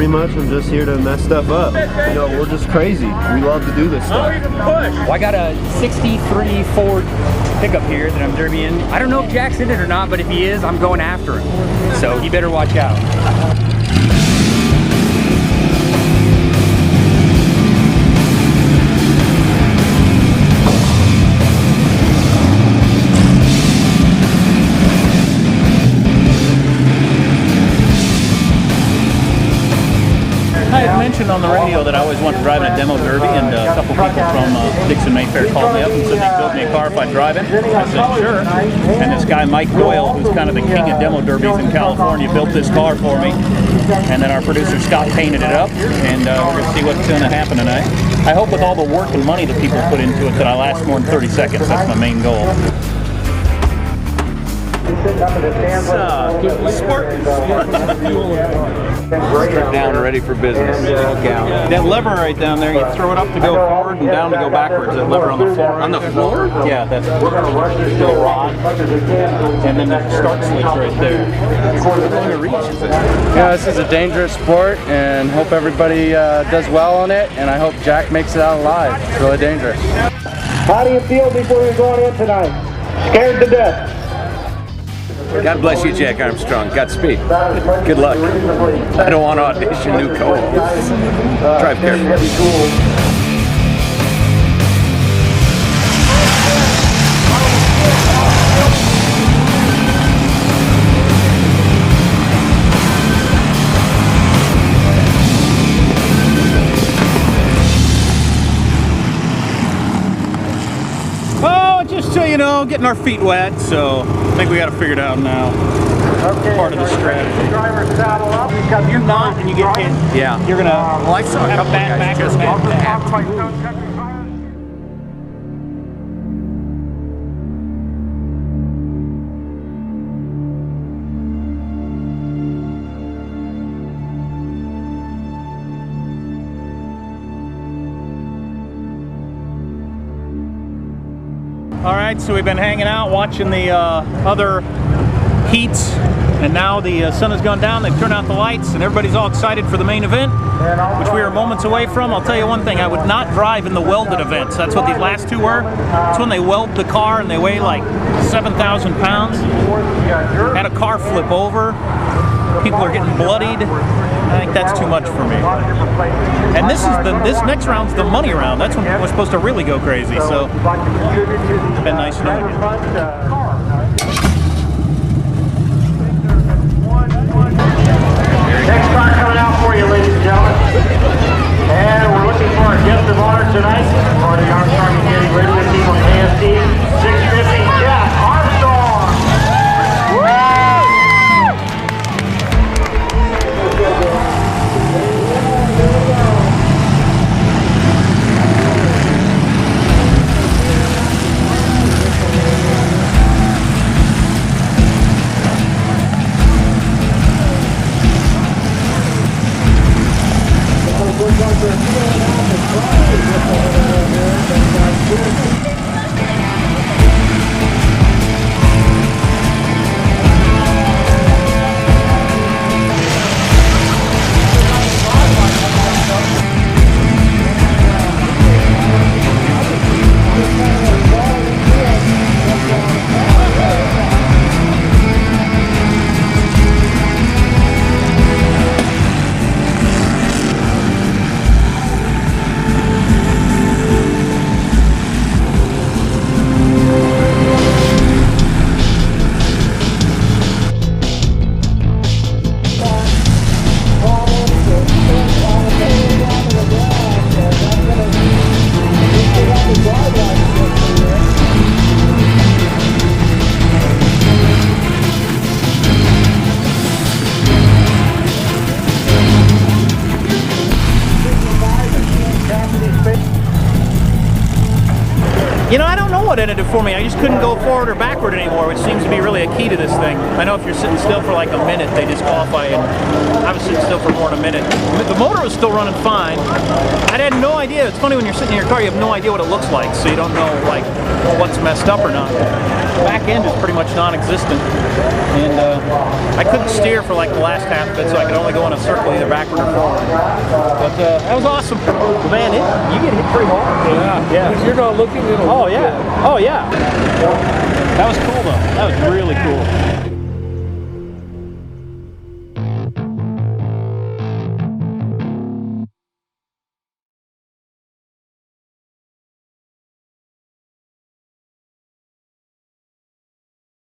Pretty much, I'm just here to mess stuff up. You know, we're just crazy. We love to do this stuff. Well, I got a 63 Ford pickup here that I'm derbying. I don't know if Jack's in it or not, but if he is, I'm going after him. So he better watch out. I had mentioned on the radio that I always wanted to drive in a demo derby, and a couple people from Dixon Mayfair called me up and said they'd build me a car if I'd drive it. I said sure. And this guy Mike Doyle, who's kind of the king of demo derbies in California, built this car for me. And then our producer Scott painted it up, and we're going to see what's going to happen tonight. I hope with all the work and money that people put into it that I last more than 30 seconds. That's my main goal. Strip down, ready for business. That lever right down there, you throw it up to go forward and down to go backwards. That lever on the floor. On the floor? Yeah, that's the rod. And then that start switch right there. Yeah, this is a dangerous sport, and hope everybody does well on it, and I hope Jack makes it out alive. It's really dangerous. How do you feel before you're going in tonight? Scared to death? God bless you, Jack Armstrong. Godspeed. Good luck. I don't want to audition new co-hosts. Drive carefully. Just so you know, getting our feet wet, so I think we got to figure it out now. Okay, part of the strategy. Driver saddle up. Because you're not, and you get hit. Yeah. You're gonna. Well, I saw a couple bad guys back just bad back. All right, so we've been hanging out, watching the other heats, and now the sun has gone down. They've turned out the lights, and everybody's all excited for the main event, which we are moments away from. I'll tell you one thing, I would not drive in the welded events. That's what these last two were. It's when they weld the car and they weigh like 7,000 pounds. Had a car flip over. People are getting bloodied. I think that's too much for me. And this next round's the money round. That's when we're supposed to really go crazy. So it's been nice knowing you. Next car coming out for you, ladies and gentlemen. And we're looking for our guest of honor tonight. Part of the Armstrong Getty radio team on KSD 650 Jack Armstrong. somewhat ended it for me. I just couldn't go forward or backward anymore, which seems to be really a key to this thing. I know if you're sitting still for like a minute, they disqualify you. I was sitting still for more than a minute. The motor was still running fine. I had no idea. It's funny when you're sitting in your car, you have no idea what it looks like, so you don't know like what's messed up or not. The back end is pretty much non-existent, and I couldn't steer for like the last half of it, so I could only go in a circle either backward or forward. But that was awesome. Man, you get hit pretty hard. Yeah. You're not looking at it. Oh yeah. Oh yeah. That was cool though. That was really cool.